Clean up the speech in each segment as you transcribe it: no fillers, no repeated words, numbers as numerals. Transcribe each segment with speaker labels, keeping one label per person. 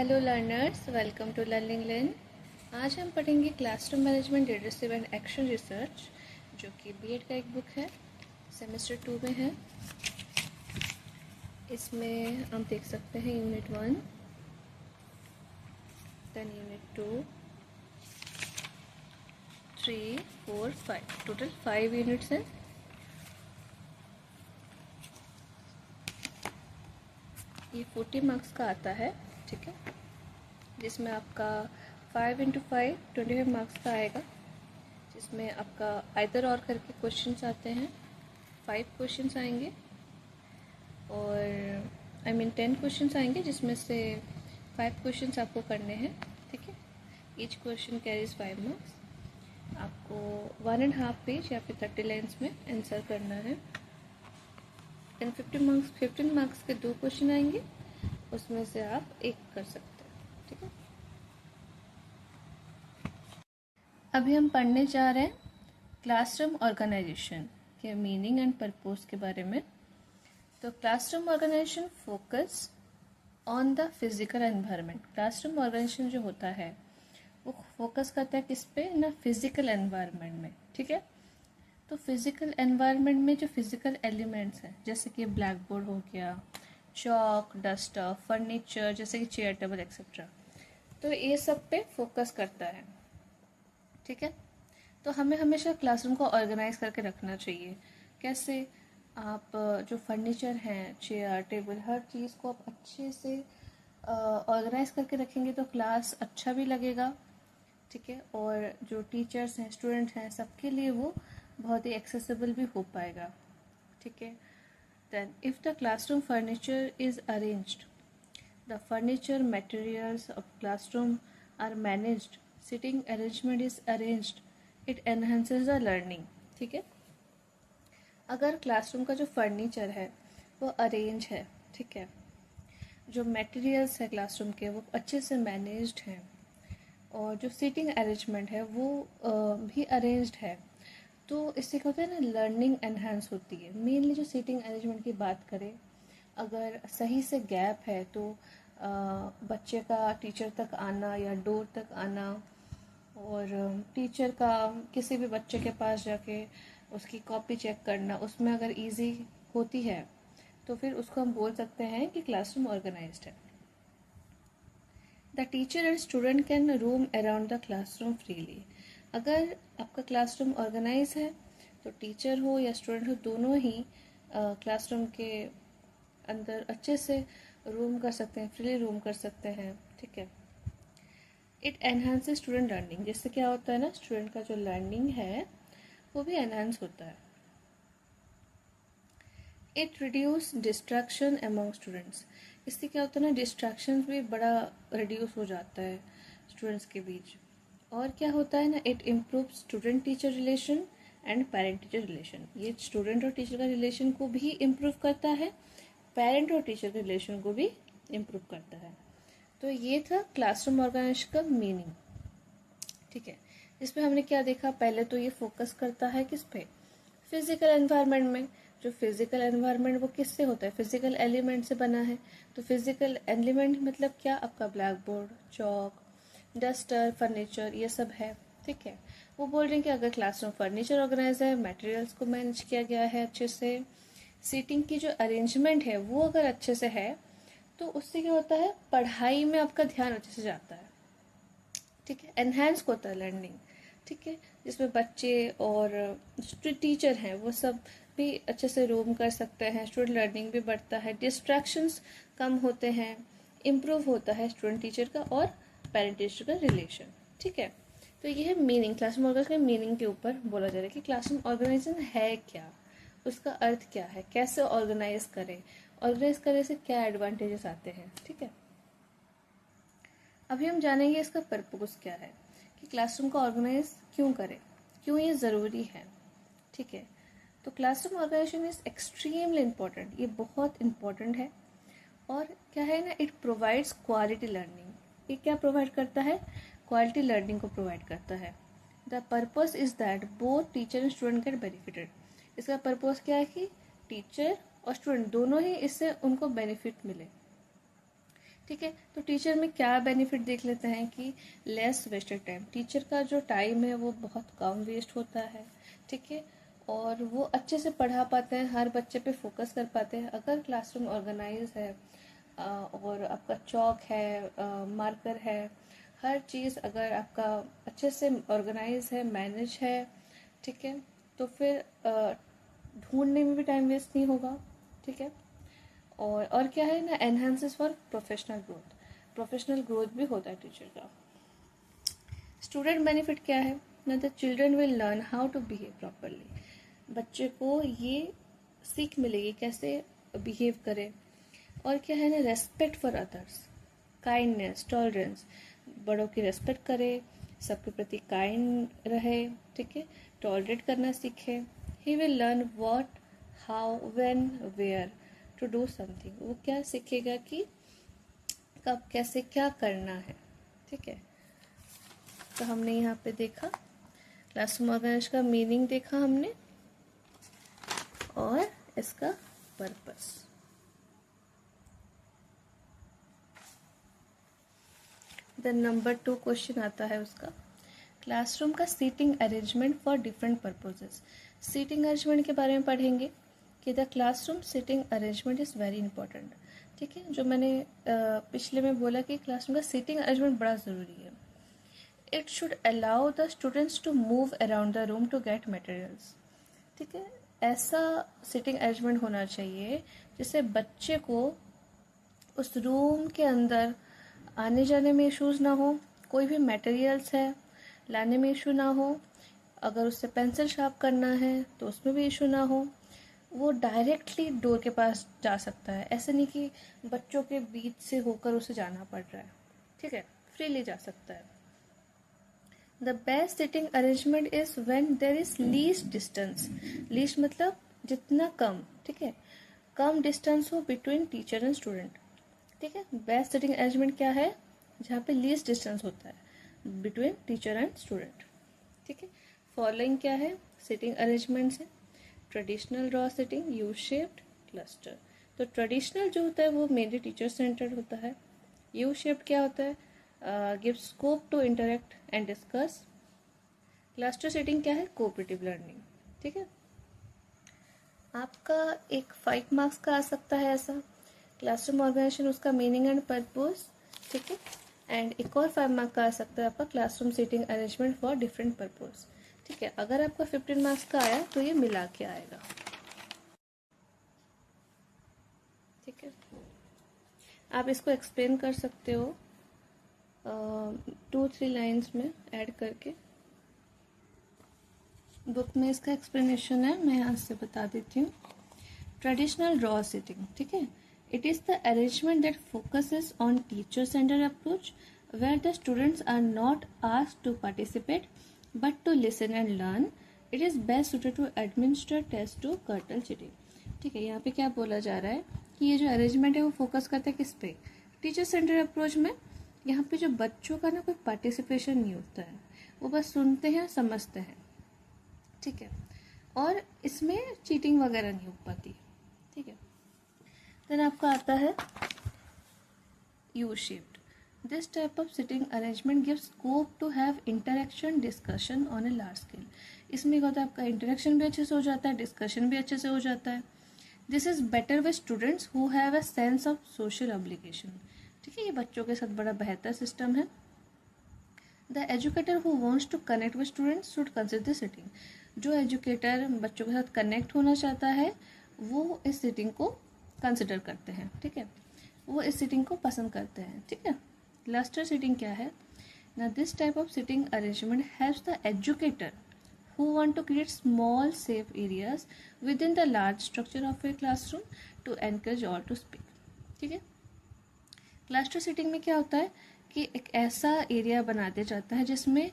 Speaker 1: Hello learners, welcome to learning learn. आज हम पढ़ेंगे classroom management, leadership and action research, जो कि बीएड का एक बुक है, सेमेस्टर 2 में है। इसमें हम देख सकते हैं unit 1, then unit 2, 3, 4, 5, total 5 units हैं। ये 40 मार्क्स का आता है, ठीक है, जिसमें आपका 5 इंटू 5 25 मार्क्स का आएगा, जिसमें आपका आइदर और करके क्वेश्चंस आते हैं। 5 क्वेश्चंस आएंगे और 10 क्वेश्चंस आएंगे, जिसमें से 5 क्वेश्चंस आपको करने हैं, ठीक है। Each question carries 5 marks. आपको 1.5 पेज या फिर 30 लाइन्स में आंसर करना है। एंड 15 मार्क्स के 2 क्वेश्चन आएंगे, उसमें से आप एक कर सकते हैं, ठीक है। अभी हम पढ़ने जा रहे हैं क्लासरूम ऑर्गेनाइजेशन के मीनिंग एंड पर्पस के बारे में। तो classroom organisation focus on the physical environment. Classroom organisation जो होता है वो फोकस करता है किस पे ना, फिजिकल एनवायरनमेंट में, ठीक है। तो फिजिकल एनवायरनमेंट में जो फिजिकल एलिमेंट्स हैं, जैसे कि ब्लैक बोर्ड हो गया, चॉक, डस्टर, फर्नीचर जैसे कि चेयर, टेबल एक्सेट्रा, तो ये सब पे फोकस करता है, ठीक है। तो हमें हमेशा क्लासरूम को ऑर्गेनाइज करके रखना चाहिए। कैसे? आप जो फर्नीचर हैं, चेयर, टेबल, हर चीज़ को आप अच्छे से ऑर्गेनाइज करके रखेंगे तो क्लास अच्छा भी लगेगा, ठीक है। और जो टीचर्स हैं, स्टूडेंट हैं, सबके लिए वो बहुत ही एक्सेसिबल भी हो पाएगा, ठीक है। Then if the classroom furniture is arranged, the furniture materials of classroom are managed, seating arrangement is arranged, it enhances the learning, ठीक है। अगर क्लासरूम का जो फर्नीचर है वो अरेंज है, ठीक है, जो मटेरियल्स है क्लासरूम के वो अच्छे से मैनेज्ड हैं, और जो सीटिंग अरेंजमेंट है वो भी अरेंज्ड है, तो इससे क्या होता है ना, लर्निंग एनहांस होती है। मेनली जो सीटिंग अरेंजमेंट की बात करें, अगर सही से गैप है तो बच्चे का टीचर तक आना या डोर तक आना, और टीचर का किसी भी बच्चे के पास जाके उसकी कॉपी चेक करना, उसमें अगर इजी होती है तो फिर उसको हम बोल सकते हैं कि क्लासरूम ऑर्गेनाइज्ड है। The teacher and student can roam around the classroom freely. अगर आपका क्लासरूम ऑर्गेनाइज है तो टीचर हो या स्टूडेंट हो, दोनों ही क्लासरूम के अंदर अच्छे से रूम कर सकते हैं, फ्रीली रूम कर सकते हैं, ठीक है। इट एनहांसेस स्टूडेंट लर्निंग, जिससे क्या होता है ना, स्टूडेंट का जो लर्निंग है वो भी एनहांस होता है। It reduce distraction among students, इससे क्या होता है ना, डिस्ट्रैक्शन भी बड़ा रिड्यूस हो जाता है स्टूडेंट्स के बीच। और क्या होता है ना, it improve student teacher relation and parent teacher relation, ये स्टूडेंट और टीचर का रिलेशन को भी इम्प्रूव करता है, पेरेंट और टीचर के रिलेशन को भी इम्प्रूव करता है। तो ये था क्लासरूम ऑर्गेनाइजेशन का मीनिंग, ठीक है। इसमें हमने क्या देखा, पहले तो ये फोकस करता है किस पे, फिजिकल एनवायरनमेंट में। जो फिजिकल एनवायरनमेंट वो किससे होता है, फिजिकल एलिमेंट से बना है। तो फिजिकल एलिमेंट मतलब क्या, आपका ब्लैक बोर्ड, चौक, डस्टर, फर्नीचर, ये सब है, ठीक है। वो बोल रहे हैं कि अगर क्लासरूम फर्नीचर ऑर्गेनाइज है, मटेरियल्स को मैनेज किया गया है अच्छे से, सीटिंग की जो अरेंजमेंट है वो अगर अच्छे से है, तो उससे क्या होता है, पढ़ाई में आपका ध्यान अच्छे से जाता है, ठीक है। एनहेंस होता है लर्निंग, ठीक है, जिसमें बच्चे और टीचर हैं वो सब भी अच्छे से रूम कर सकते हैं, स्टूडेंट लर्निंग भी बढ़ता है, डिस्ट्रैक्शंस कम होते हैं, इम्प्रूव होता है स्टूडेंट टीचर का और पेरेंट टीचर का रिलेशन, ठीक है। तो ये है मीनिंग, क्लासरूम ऑर्गेनाइजेशन के मीनिंग के ऊपर बोला जा रहा है कि क्लासरूम ऑर्गेनाइजेशन है क्या, उसका अर्थ क्या है, कैसे ऑर्गेनाइज करें, ऑर्गेनाइज करने से क्या एडवांटेजेस आते हैं, ठीक है। अभी हम जानेंगे इसका पर्पस क्या है, कि क्लासरूम को ऑर्गेनाइज क्यों करें, क्यों ये ज़रूरी है, ठीक है। तो classroom organisation is extremely important, ये बहुत इम्पॉर्टेंट है। और क्या है ना, इट प्रोवाइड्स क्वालिटी लर्निंग, ये क्या प्रोवाइड करता है, क्वालिटी लर्निंग को प्रोवाइड करता है। The purpose is that both teacher and student get benefited, इसका पर्पस क्या है कि टीचर और स्टूडेंट दोनों ही इससे उनको बेनिफिट मिले। ठीक है। तो टीचर में क्या बेनिफिट देख लेते हैं कि लेस वेस्टेड टाइम, टीचर का जो टाइम है वो बहुत कम वेस्ट होता है, ठीक है। और वो अच्छे से पढ़ा पाते हैं, हर बच्चे पे फोकस कर पाते हैं। अगर क्लासरूम ऑर्गेनाइज है और आपका चौक है, मार्कर है, हर चीज़ अगर आपका अच्छे से ऑर्गेनाइज है, मैनेज है, ठीक है, तो फिर ढूंढने में भी टाइम वेस्ट नहीं होगा, ठीक है। और क्या है ना, enhances for professional growth, professional growth भी होता है टीचर का। स्टूडेंट बेनिफिट क्या है ना, the children will learn how to behave properly, बच्चे को ये सीख मिलेगी कैसे बिहेव करे। और क्या है ना, respect for others, kindness, tolerance, बड़ों की रेस्पेक्ट करे, सबके प्रति काइंड रहे, ठीक है, टॉलरेट करना सीखे। He will learn what, how, when, where to do something, वो क्या सीखेगा कि कब कैसे क्या करना है, ठीक है। तो हमने यहाँ पे देखा क्लासरूम ऑर्गेनाइजेशन का मीनिंग देखा हमने और इसका पर्पस। देन नंबर 2 क्वेश्चन आता है उसका, क्लासरूम का seating arrangement for different purposes. Seating arrangement के बारे में पढ़ेंगे कि the classroom seating arrangement is very important, ठीक है। जो मैंने पिछले में बोला कि क्लासरूम का सीटिंग अरेंजमेंट बड़ा ज़रूरी है। It should allow the students to move around the room to get materials, ठीक है। ऐसा सीटिंग अरेंजमेंट होना चाहिए जिससे बच्चे को उस रूम के अंदर आने जाने में इश्यूज़ ना हो, कोई भी मटेरियल्स है लाने में इशू ना हो, अगर उससे पेंसिल शार्प करना है तो उसमें भी इशू ना हो, वो डायरेक्टली डोर के पास जा सकता है। ऐसे नहीं कि बच्चों के बीच से होकर उसे जाना पड़ रहा है, ठीक है, फ्रीली जा सकता है। The best seating arrangement is when there is least distance, least मतलब जितना कम, ठीक है, कम डिस्टेंस हो बिटवीन टीचर एंड स्टूडेंट, ठीक है। बेस्ट सिटिंग अरेंजमेंट क्या है, जहाँ पे लीस्ट डिस्टेंस होता है बिटवीन टीचर एंड स्टूडेंट, ठीक है। फॉलोइंग क्या है सिटिंग अरेंजमेंट्स है, traditional draw sitting, U shaped, cluster. तो ट्रेडिशनल जो होता है वो मेनली टीचर सेंटर्ड होता है। यू शेप्ड क्या होता है, give scope to interact and discuss. Cluster setting क्या है, कोऑपरेटिव लर्निंग, ठीक है। आपका एक 5 मार्क्स का आ सकता है ऐसा, क्लासरूम ऑर्गेनाइजेशन उसका मीनिंग एंड पर्पस, ठीक है। एंड एक और 5 मार्क का आ सकता है आपका classroom seating arrangement for different purpose, ठीक है। अगर आपका 15 मार्क्स का आया तो ये मिला के आएगा, ठीक है। आप इसको एक्सप्लेन कर सकते हो 2-3 लाइन्स में ऐड करके, बुक में इसका एक्सप्लेनेशन है, मैं यहाँ से बता देती हूँ। ट्रेडिशनल ड्रॉ सिटिंग, ठीक है, it is the arrangement that focuses on teacher centre approach where the students are not asked to participate but to listen and learn. It is best suited to administer test to curtail cheating, ठीक है। यहाँ पे क्या बोला जा रहा है कि ये जो अरेंजमेंट है वो फोकस करता है किस पे, टीचर सेंटर अप्रोच में। यहाँ पे जो बच्चों का ना कोई पार्टिसिपेशन नहीं होता है, वो बस सुनते हैं, समझते हैं, ठीक है, और इसमें चीटिंग वगैरह नहीं हो पाती, ठीक है। देन आपका आता है U shaped, this type of seating arrangement gives scope to have interaction discussion on a large scale. इसमें क्या होता है, आपका इंटरेक्शन भी अच्छे से हो जाता है, डिस्कशन भी अच्छे से हो जाता है। This is better with students who have a sense of social obligation, ठीक है, ये बच्चों के साथ बड़ा बेहतर सिस्टम है। The educator who wants to connect with students should consider seating, जो एजुकेटर बच्चों के साथ कनेक्ट होना चाहता है वो इस सिटिंग को कंसिडर करते हैं, ठीक है, वो इस सिटिंग को पसंद करते हैं, ठीक है। क्लस्टर सिटिंग क्या है ना, this type of seating arrangement helps the educator who want to create small safe areas within the large structure of a classroom to encourage all to speak, ठीक है। क्लस्टर सिटिंग में क्या होता है कि एक ऐसा एरिया बना दिया जाता है जिसमें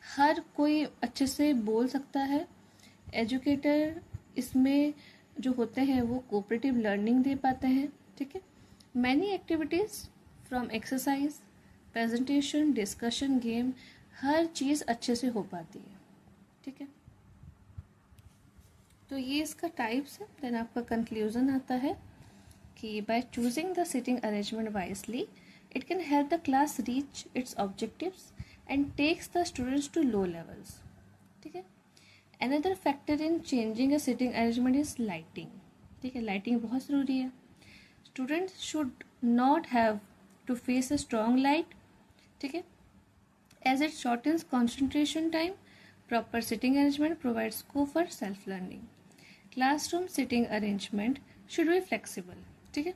Speaker 1: हर कोई अच्छे से बोल सकता है, एजुकेटर इसमें जो होते हैं वो कोऑपरेटिव लर्निंग दे पाते हैं, ठीक है। Many activities from exercise, presentation, discussion, game, हर चीज़ अच्छे से हो पाती है, ठीक है। तो ये इसका टाइप्स है। देन आपका कंक्लूजन आता है कि by choosing the sitting arrangement wisely, it can help the class reach its objectives and takes the students to low levels. ठीक है. Another factor in changing a sitting arrangement is lighting. ठीक है, lighting बहुत ज़रूरी है. Students should not have to face a strong light. ठीक है, as it shortens concentration time. Proper sitting arrangement provides scope for self-learning. Classroom sitting arrangement should be flexible, ठीक है,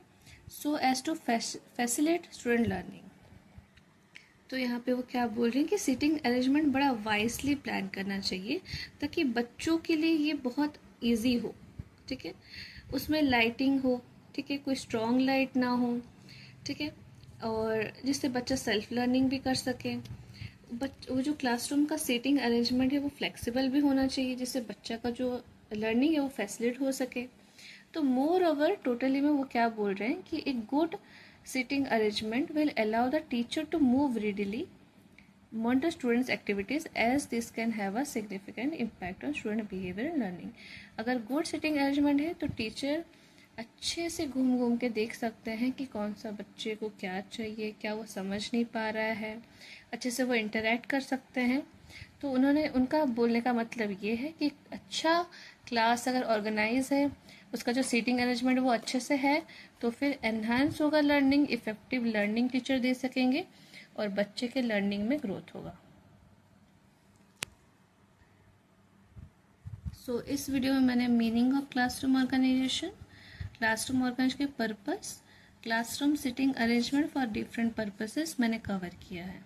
Speaker 1: so as to facilitate student learning. तो यहाँ पे वो क्या बोल रहे हैं कि सिटिंग अरेंजमेंट बड़ा वाइसली प्लान करना चाहिए ताकि बच्चों के लिए ये बहुत इजी हो. ठीक है, उसमें लाइटिंग हो, ठीक है, कोई स्ट्रॉन्ग लाइट ना हो, ठीक है, और जिससे बच्चा सेल्फ लर्निंग भी कर सके. वो जो क्लासरूम का सीटिंग अरेंजमेंट है वो फ्लेक्सिबल भी होना चाहिए जिससे बच्चा का जो लर्निंग है वो फैसिलिटेट हो सके. तो मोर ओवर टोटली में वो क्या बोल रहे हैं कि एक good seating arrangement will allow the teacher to move readily monitor students activities as this can have a significant impact on student behavior and learning. अगर गुड सीटिंग अरेंजमेंट है तो टीचर अच्छे से घूम घूम के देख सकते हैं कि कौन सा बच्चे को क्या चाहिए, क्या वो समझ नहीं पा रहा है, अच्छे से वो इंटरेक्ट कर सकते हैं. तो उनका बोलने का मतलब ये है कि अच्छा क्लास अगर ऑर्गेनाइज है, उसका जो सीटिंग अरेंजमेंट वो अच्छे से है, तो फिर एनहांस होगा लर्निंग, इफेक्टिव लर्निंग टीचर दे सकेंगे और बच्चे के लर्निंग में ग्रोथ होगा. सो इस वीडियो में मैंने meaning of classroom organisation, classroom organisation के purpose, classroom sitting arrangement for different purposes मैंने कवर किया है.